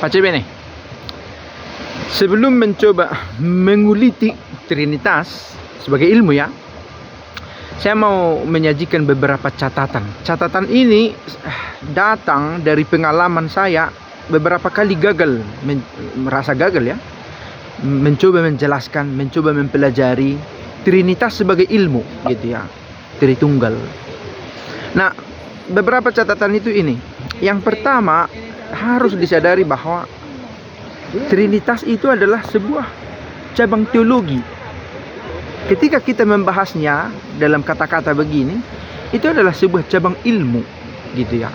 Pak CB nih, sebelum mencoba menguliti Trinitas sebagai ilmu ya, saya mau menyajikan beberapa catatan. Catatan ini datang dari pengalaman saya beberapa kali merasa gagal ya, mencoba menjelaskan, mencoba mempelajari Trinitas sebagai ilmu gitu ya, Tritunggal. Nah, beberapa catatan itu ini. Yang pertama, harus disadari bahwa Trinitas itu adalah sebuah cabang teologi. Ketika kita membahasnya dalam kata-kata begini, itu adalah sebuah cabang ilmu gitu ya.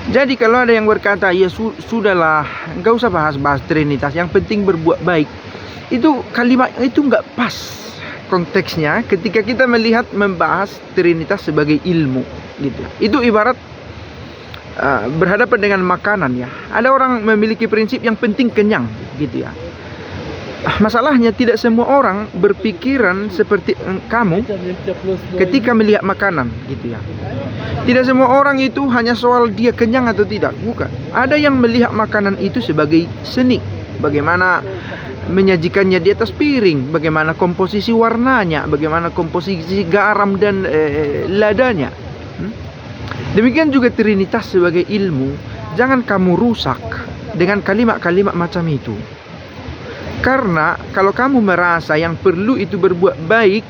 Jadi kalau ada yang berkata, ya sudahlah, nggak usah bahas-bahas Trinitas, yang penting berbuat baik, itu kalimat itu nggak pas konteksnya ketika kita melihat membahas Trinitas sebagai ilmu gitu. Itu ibarat berhadapan dengan makanan ya. Ada orang memiliki prinsip yang penting kenyang gitu ya. Masalahnya tidak semua orang berpikiran seperti kamu ketika melihat makanan gitu ya. Tidak semua orang itu hanya soal dia kenyang atau tidak, bukan. Ada yang melihat makanan itu sebagai seni, bagaimana menyajikannya di atas piring, bagaimana komposisi warnanya, bagaimana komposisi garam dan ladanya. Demikian juga Trinitas sebagai ilmu, jangan kamu rusak dengan kalimat-kalimat macam itu. Karena kalau kamu merasa yang perlu itu berbuat baik,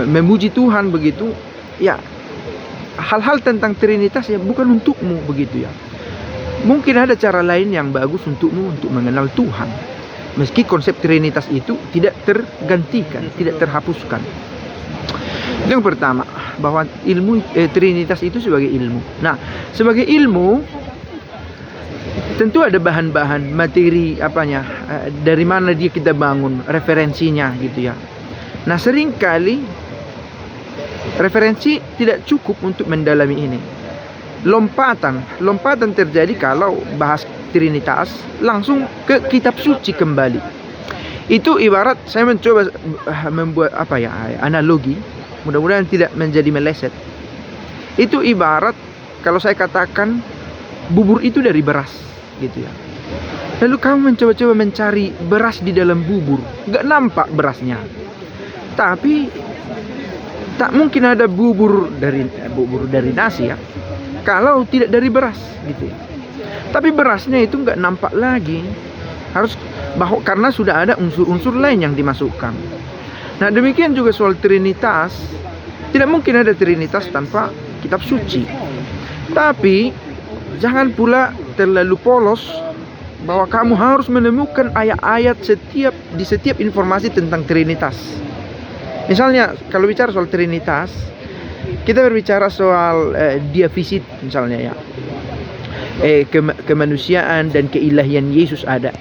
memuji Tuhan begitu, ya hal-hal tentang Trinitas ya bukan untukmu begitu ya. Mungkin ada cara lain yang bagus untukmu untuk mengenal Tuhan. Meski konsep Trinitas itu tidak tergantikan, tidak terhapuskan. Yang pertama, bahwa ilmu Trinitas itu sebagai ilmu. Nah, sebagai ilmu tentu ada bahan-bahan materi dari mana dia kita bangun referensinya gitu ya. Nah, seringkali referensi tidak cukup untuk mendalami ini. Lompatan terjadi kalau bahas Trinitas langsung ke kitab suci kembali. Itu ibarat saya mencoba membuat analogi. Mudah-mudahan tidak menjadi meleset. Itu ibarat kalau saya katakan bubur itu dari beras gitu ya. Lalu kamu mencoba-coba mencari beras di dalam bubur, nggak nampak berasnya. Tapi tak mungkin ada bubur dari nasi ya, kalau tidak dari beras gitu ya. Tapi berasnya itu nggak nampak lagi, karena sudah ada unsur-unsur lain yang dimasukkan. Nah, demikian juga soal Trinitas. Tidak mungkin ada Trinitas tanpa kitab suci. Tapi jangan pula terlalu polos bahwa kamu harus menemukan ayat-ayat di setiap informasi tentang Trinitas. Misalnya kalau bicara soal Trinitas, kita berbicara soal dia visit misalnya ya. Kemanusiaan dan keilahian Yesus ada.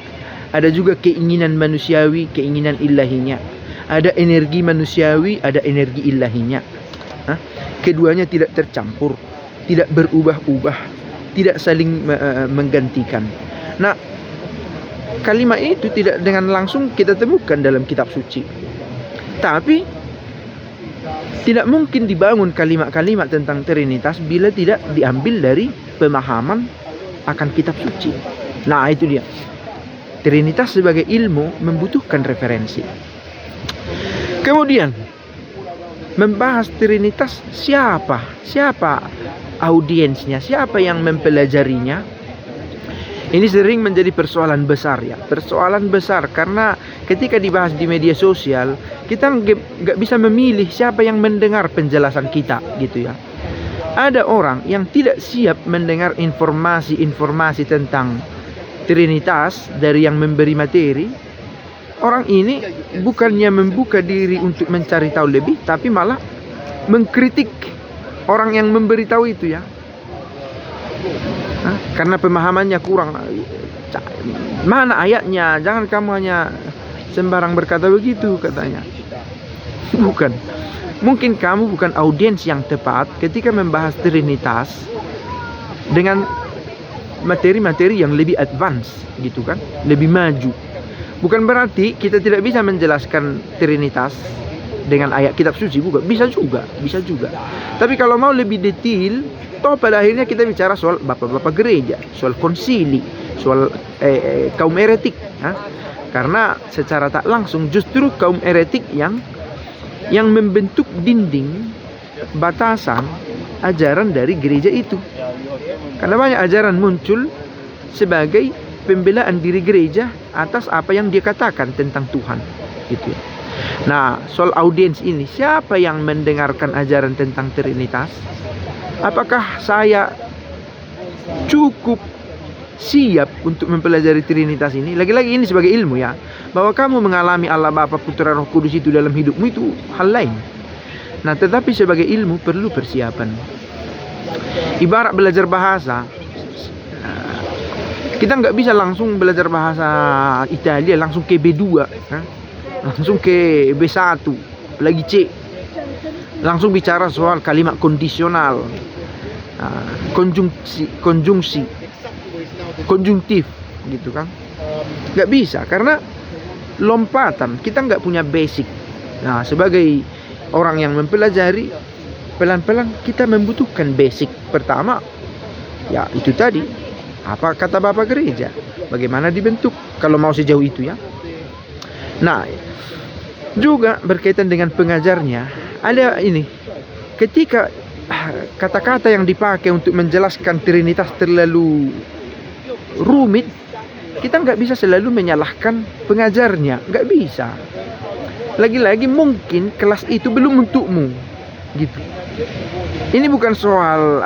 Ada juga keinginan manusiawi, keinginan ilahinya. Ada energi manusiawi, ada energi ilahinya. Keduanya tidak tercampur, tidak berubah-ubah, tidak saling menggantikan. Nah, kalimat itu tidak dengan langsung kita temukan dalam kitab suci. Tapi tidak mungkin dibangun kalimat-kalimat tentang Trinitas bila tidak diambil dari pemahaman akan kitab suci. Nah, itu dia. Trinitas sebagai ilmu membutuhkan referensi. Kemudian membahas Trinitas, siapa audiensnya, siapa yang mempelajarinya. Ini sering menjadi persoalan besar ya, persoalan besar karena ketika dibahas di media sosial kita nggak bisa memilih siapa yang mendengar penjelasan kita gitu ya. Ada orang yang tidak siap mendengar informasi tentang Trinitas dari yang memberi materi. Orang ini bukannya membuka diri untuk mencari tahu lebih, tapi malah mengkritik orang yang memberitahu itu ya. Karena pemahamannya kurang. Mana ayatnya? Jangan kamu hanya sembarang berkata begitu katanya. Bukan. Mungkin kamu bukan audiens yang tepat ketika membahas Trinitas dengan materi-materi yang lebih advance gitu kan, lebih maju. Bukan berarti kita tidak bisa menjelaskan Trinitas dengan ayat kitab suci, bukan. Bisa juga. Tapi kalau mau lebih detail, toh pada akhirnya kita bicara soal bapak-bapak gereja, soal konsili, soal kaum heretik, karena secara tak langsung justru kaum heretik yang membentuk dinding batasan ajaran dari gereja itu. Karena banyak ajaran muncul sebagai pembelaan diri gereja atas apa yang dia katakan tentang Tuhan, gitu ya. Nah, soal audiens ini, siapa yang mendengarkan ajaran tentang Trinitas? Apakah saya cukup siap untuk mempelajari Trinitas ini? Lagi-lagi ini sebagai ilmu ya, bahwa kamu mengalami Allah Bapa, Putra, Roh Kudus itu dalam hidupmu itu hal lain. Nah, tetapi sebagai ilmu perlu persiapan. Ibarat belajar bahasa, kita nggak bisa langsung belajar bahasa Italia langsung ke B2, langsung ke B1, lagi C, langsung bicara soal kalimat kondisional, konjungsi, konjungtif, gitu kan? Nggak bisa, karena lompatan, kita nggak punya basic. Nah, sebagai orang yang mempelajari, pelan-pelan kita membutuhkan basic. Pertama, ya itu tadi, apa kata Bapak Gereja, bagaimana dibentuk, kalau mau sejauh itu ya. Nah, juga berkaitan dengan pengajarnya, ada ini, ketika kata-kata yang dipakai untuk menjelaskan Trinitas terlalu rumit, kita nggak bisa selalu menyalahkan pengajarnya, nggak bisa. Lagi-lagi mungkin kelas itu belum untukmu, gitu. Ini bukan soal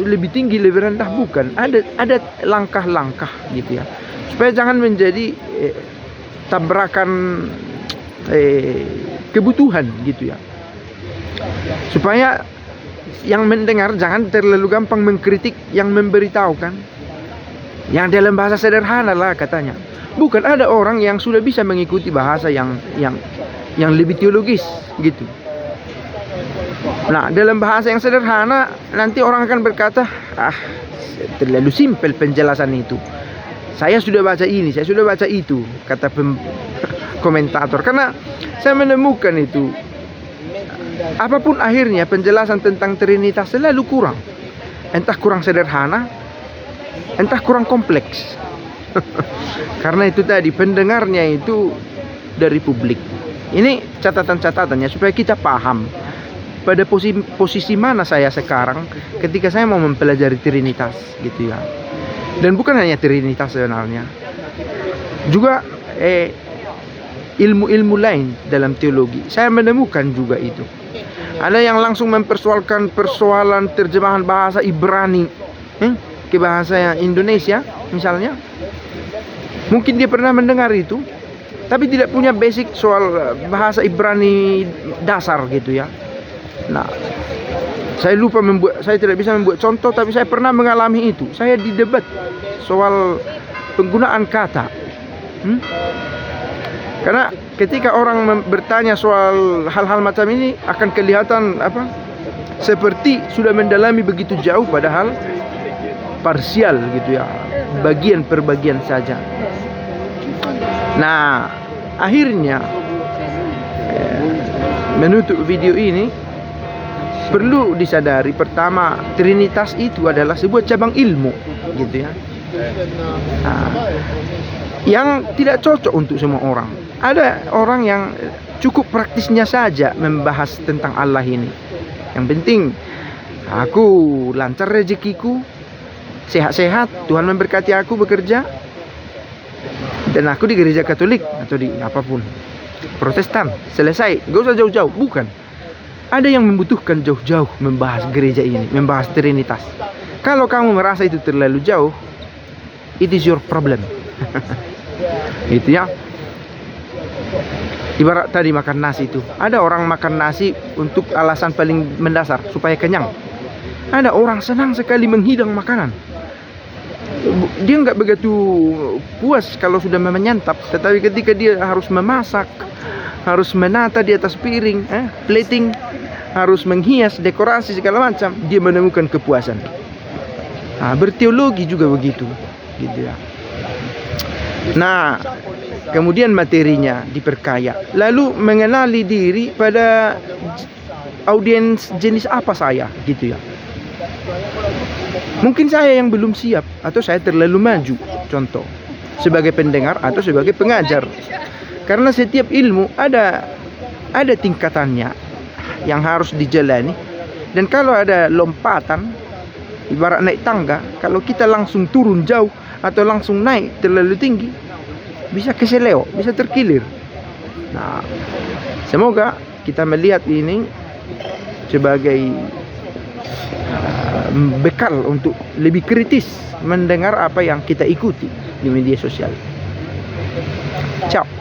lebih tinggi lebih rendah, bukan. Ada langkah-langkah, gitu ya, supaya jangan menjadi tabrakan kebutuhan, gitu ya. Supaya yang mendengar jangan terlalu gampang mengkritik yang memberitahukan, yang dalam bahasa sederhana lah katanya. Bukan, ada orang yang sudah bisa mengikuti bahasa yang lebih teologis, gitu. Nah, dalam bahasa yang sederhana nanti orang akan berkata, terlalu simpel penjelasan itu. Saya sudah baca ini, saya sudah baca itu, kata komentator. Karena saya menemukan itu, apapun akhirnya penjelasan tentang Trinitas selalu kurang. Entah kurang sederhana, entah kurang kompleks. Karena itu tadi, pendengarnya itu dari publik. Ini catatan-catatannya supaya kita paham pada posisi mana saya sekarang ketika saya mau mempelajari Trinitas, gitu ya. Dan bukan hanya Trinitas sebenarnya, juga ilmu-ilmu lain dalam teologi. Saya menemukan juga itu. Ada yang langsung mempersoalkan persoalan terjemahan bahasa Ibrani ke bahasa Indonesia misalnya. Mungkin dia pernah mendengar itu, tapi tidak punya basic soal bahasa Ibrani dasar, gitu ya. Nah, saya tidak bisa membuat contoh, tapi saya pernah mengalami itu. Saya didebat soal penggunaan kata. Karena ketika orang bertanya soal hal-hal macam ini akan kelihatan seperti sudah mendalami begitu jauh, padahal parsial, gitu ya, bagian per bagian saja. Nah, akhirnya menutup video ini, perlu disadari pertama, Trinitas itu adalah sebuah cabang ilmu, gitu ya, yang tidak cocok untuk semua orang. Ada orang yang cukup praktisnya saja membahas tentang Allah ini. Yang penting aku lancar rezekiku, sehat-sehat, Tuhan memberkati aku bekerja, dan aku di gereja Katolik atau di apapun, Protestan, selesai, gak usah jauh-jauh. Bukan, ada yang membutuhkan jauh-jauh membahas gereja ini, membahas Trinitas. Kalau kamu merasa itu terlalu jauh, it is your problem. Itu ya. Ibarat tadi makan nasi itu, ada orang makan nasi untuk alasan paling mendasar, supaya kenyang. Ada orang senang sekali menghidang makanan. Dia nggak begitu puas kalau sudah menyantap, tetapi ketika dia harus memasak, harus menata di atas piring, plating, harus menghias, dekorasi segala macam, dia menemukan kepuasan. Nah, berteologi juga begitu, gitu ya. Nah, kemudian materinya diperkaya, lalu mengenali diri pada audiens jenis apa saya, gitu ya. Mungkin saya yang belum siap, atau saya terlalu maju, contoh, sebagai pendengar atau sebagai pengajar. Karena setiap ilmu ada tingkatannya yang harus dijalani. Dan kalau ada lompatan, ibarat naik tangga, kalau kita langsung turun jauh atau langsung naik terlalu tinggi, bisa keseleo, bisa terkilir. Nah, semoga kita melihat ini sebagai bekal untuk lebih kritis mendengar apa yang kita ikuti di media sosial. Ciao.